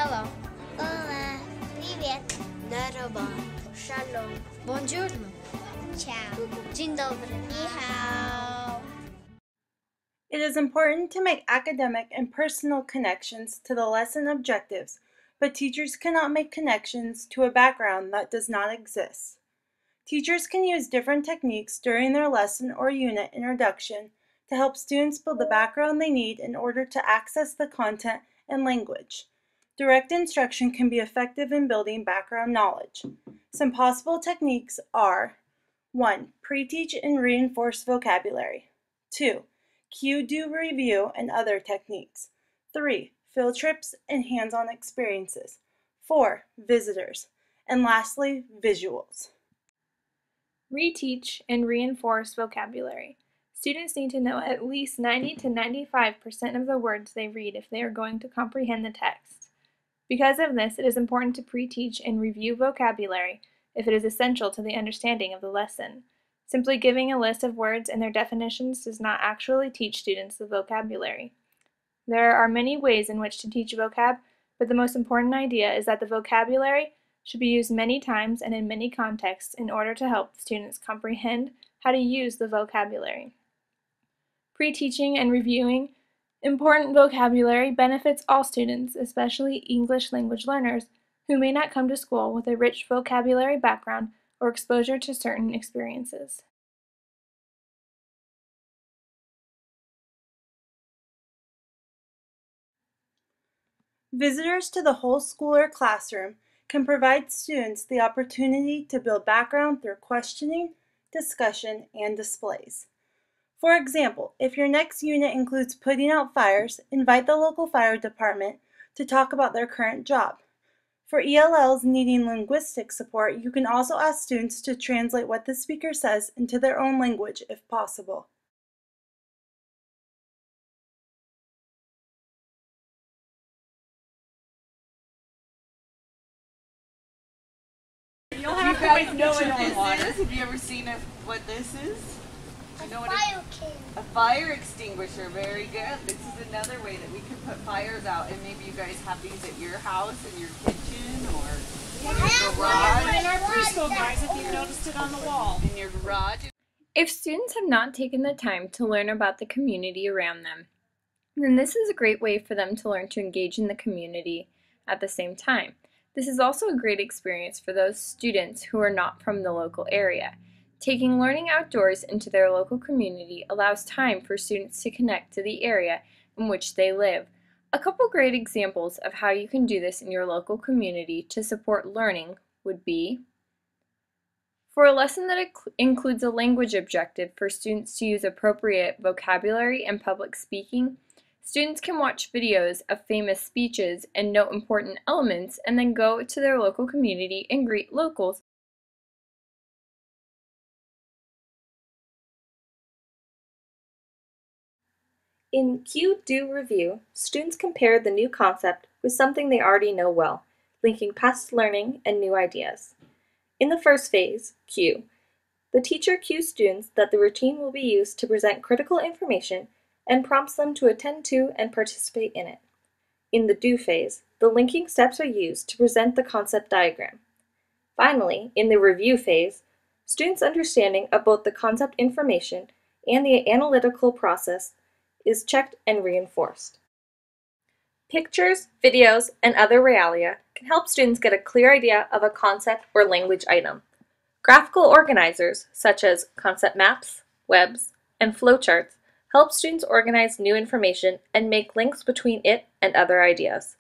Hello. Hola. Привет. Здорово. Shalom. Buongiorno. Ciao. Dzień dobry. Ni hao. It is important to make academic and personal connections to the lesson objectives, but teachers cannot make connections to a background that does not exist. Teachers can use different techniques during their lesson or unit introduction to help students build the background they need in order to access the content and language. Direct instruction can be effective in building background knowledge. Some possible techniques are: 1. Pre-teach and reinforce vocabulary. 2. Cue, do, review, and other techniques. 3. Field trips and hands-on experiences. 4. Visitors. And lastly, visuals. Reteach and reinforce vocabulary. Students need to know at least 90 to 95% of the words they read if they are going to comprehend the text. Because of this, it is important to pre-teach and review vocabulary if it is essential to the understanding of the lesson. Simply giving a list of words and their definitions does not actually teach students the vocabulary. There are many ways in which to teach vocab, but the most important idea is that the vocabulary should be used many times and in many contexts in order to help students comprehend how to use the vocabulary. Pre-teaching and reviewing important vocabulary benefits all students, especially English language learners, who may not come to school with a rich vocabulary background or exposure to certain experiences. Visitors to the whole school or classroom can provide students the opportunity to build background through questioning, discussion, and displays. For example, if your next unit includes putting out fires, invite the local fire department to talk about their current job. For ELLs needing linguistic support, you can also ask students to translate what the speaker says into their own language if possible. Do you guys know what this is? Have you ever seen what this is? You know a fire extinguisher. Very good. This is another way that we can put fires out, and maybe you guys have these at your house, in your kitchen, or in your garage. In our preschool, guys, if you noticed it on the wall. In your garage. If students have not taken the time to learn about the community around them, then this is a great way for them to learn to engage in the community at the same time. This is also a great experience for those students who are not from the local area. Taking learning outdoors into their local community allows time for students to connect to the area in which they live. A couple great examples of how you can do this in your local community to support learning would be: for a lesson that includes a language objective for students to use appropriate vocabulary and public speaking, students can watch videos of famous speeches and note important elements and then go to their local community and greet locals. In Cue, Do, Review, students compare the new concept with something they already know well, linking past learning and new ideas. In the first phase, Cue, the teacher cues students that the routine will be used to present critical information and prompts them to attend to and participate in it. In the Do phase, the linking steps are used to present the concept diagram. Finally, in the Review phase, students' understanding of both the concept information and the analytical process is checked and reinforced. Pictures, videos, and other realia can help students get a clear idea of a concept or language item. Graphical organizers, such as concept maps, webs, and flowcharts, help students organize new information and make links between it and other ideas.